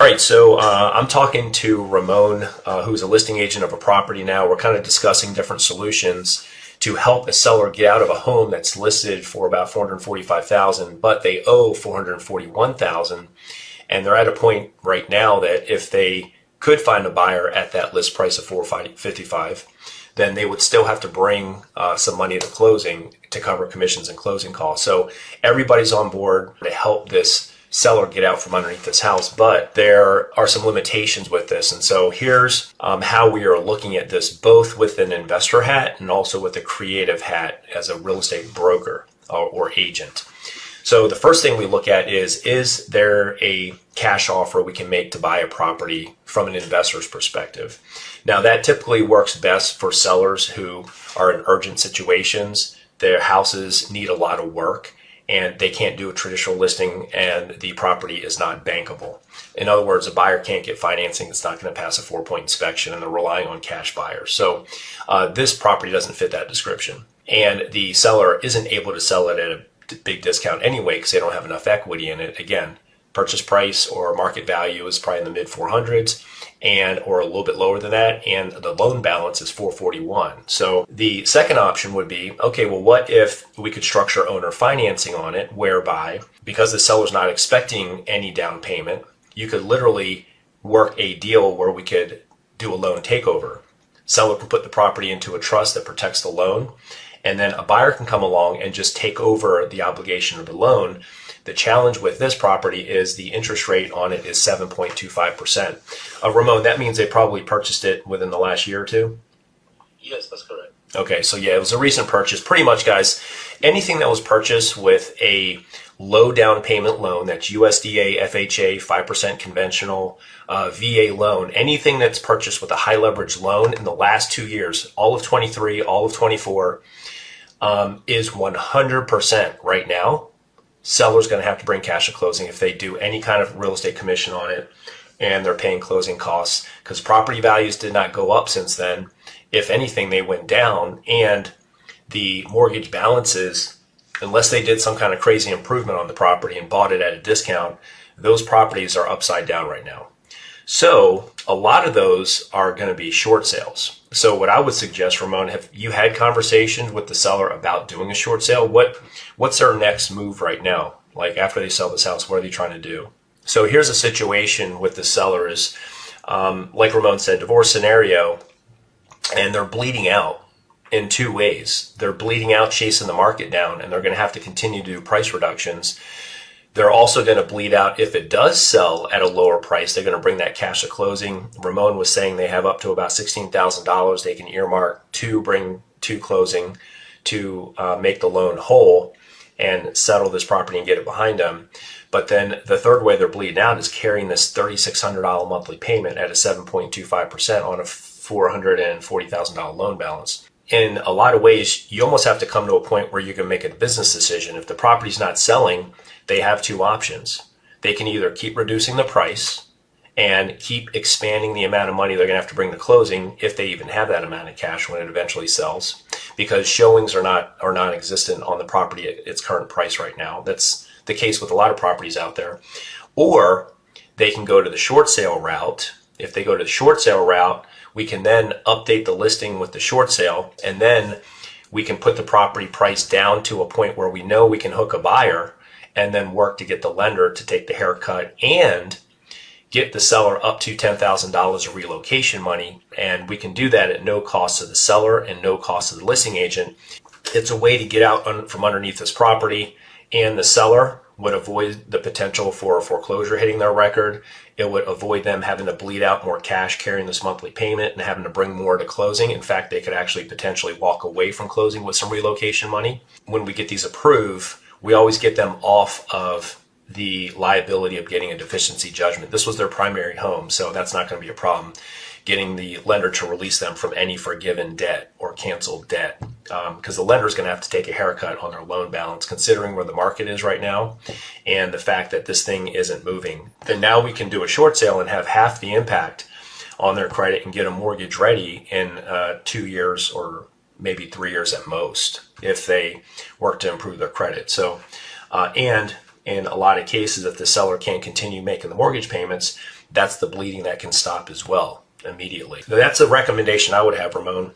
All right, so I'm talking to Ramon, who's a listing agent of a property now. We're kind of discussing different solutions to help a seller get out of a home that's listed for about $445,000, but they owe $441,000, and they're at a point right now that if they could find a buyer at that list price of $455,000, then they would still have to bring some money to closing to cover commissions and closing costs. So everybody's on board to help this seller get out from underneath this house, but there are some limitations with this. And so here's how we are looking at this, both with an investor hat and also with a creative hat as a real estate broker or agent. So the first thing we look at is there a cash offer we can make to buy a property from an investor's perspective? Now that typically works best for sellers who are in urgent situations. Their houses need a lot of work, and they can't do a traditional listing, and the property is not bankable. In other words, a buyer can't get financing that's not going to pass a 4-point inspection, and they're relying on cash buyers. So this property doesn't fit that description. And the seller isn't able to sell it at a big discount anyway because they don't have enough equity in it. Again, purchase price or market value is probably in the mid 400s or a little bit lower than that, and the loan balance is 441. So the second option would be, okay, well, what if we could structure owner financing on it, whereby because the seller's not expecting any down payment, you could literally work a deal where we could do a loan takeover. Seller can put the property into a trust that protects the loan, and then a buyer can come along and just take over the obligation of the loan. The challenge with this property is the interest rate on it is 7.25%. Ramon, that means they probably purchased it within the last year or two? Yes, that's correct. Okay, so yeah, it was a recent purchase. Pretty much, guys, anything that was purchased with a low down payment loan, that's USDA, FHA, 5% conventional, VA loan, anything that's purchased with a high leverage loan in the last 2 years, all of 23, all of 24, is 100% right now. Seller's going to have to bring cash at closing if they do any kind of real estate commission on it, and they're paying closing costs because property values did not go up since then. If anything, they went down, and the mortgage balances, unless they did some kind of crazy improvement on the property and bought it at a discount, those properties are upside down right now. So a lot of those are going to be short sales. So what I would suggest, Ramon, have you had conversations with the seller about doing a short sale? What's their next move right now? Like after they sell this house, what are they trying to do? So here's a situation with the seller is, like Ramon said, divorce scenario, and they're bleeding out in two ways. They're bleeding out, chasing the market down, and they're going to have to continue to do price reductions. They're also going to bleed out if it does sell at a lower price. They're going to bring that cash at closing. Ramon was saying they have up to about $16,000 they can earmark to bring to closing to make the loan whole and settle this property and get it behind them. But then the third way they're bleeding out is carrying this $3,600 monthly payment at a 7.25% on a $440,000 loan balance. In a lot of ways, you almost have to come to a point where you can make a business decision. If the property's not selling, they have two options. They can either keep reducing the price and keep expanding the amount of money they're going to have to bring to closing, if they even have that amount of cash when it eventually sells, because showings are non-existent on the property at its current price right now. That's the case with a lot of properties out there. Or they can go to the short sale route. If they go to the short sale route, we can then update the listing with the short sale, and then we can put the property price down to a point where we know we can hook a buyer, and then work to get the lender to take the haircut and get the seller up to $10,000 of relocation money. And we can do that at no cost to the seller and no cost to the listing agent. It's a way to get out from underneath this property, and the seller would avoid the potential for a foreclosure hitting their record. It would avoid them having to bleed out more cash carrying this monthly payment and having to bring more to closing. In fact, they could actually potentially walk away from closing with some relocation money. When we get these approved, we always get them off of the liability of getting a deficiency judgment. This was their primary home, so that's not going to be a problem. Getting the lender to release them from any forgiven debt or canceled debt, because the lender is going to have to take a haircut on their loan balance, considering where the market is right now and the fact that this thing isn't moving. Then now we can do a short sale and have half the impact on their credit and get a mortgage ready in 2 years or maybe 3 years at most if they work to improve their credit. So, and in a lot of cases, if the seller can't continue making the mortgage payments, that's the bleeding that can stop as well immediately. So that's a recommendation I would have, Ramon.